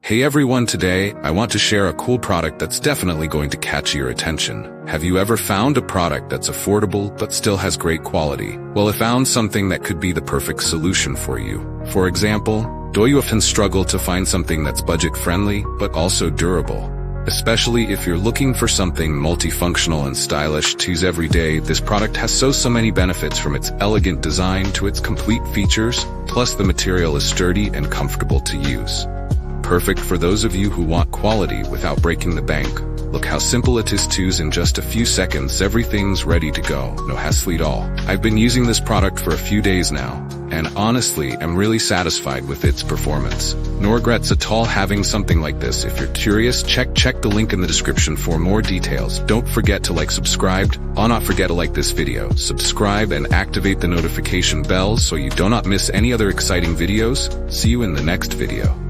Hey everyone, today I want to share a cool product that's definitely going to catch your attention. Have you ever found a product that's affordable but still has great quality? Well, I found something that could be the perfect solution for you. For example, do you often struggle to find something that's budget-friendly but also durable? Especially if you're looking for something multifunctional and stylish to use every day, this product has so many benefits, from its elegant design to its complete features, plus the material is sturdy and comfortable to use. Perfect for those of you who want quality without breaking the bank. Look how simple it is to use. In just a few seconds, everything's ready to go. No hassle at all. I've been using this product for a few days now, and honestly, I'm really satisfied with its performance. No regrets at all having something like this. If you're curious, check the link in the description for more details. Don't forget to subscribe. Not forget to like this video, subscribe, and activate the notification bell so you do not miss any other exciting videos. See you in the next video.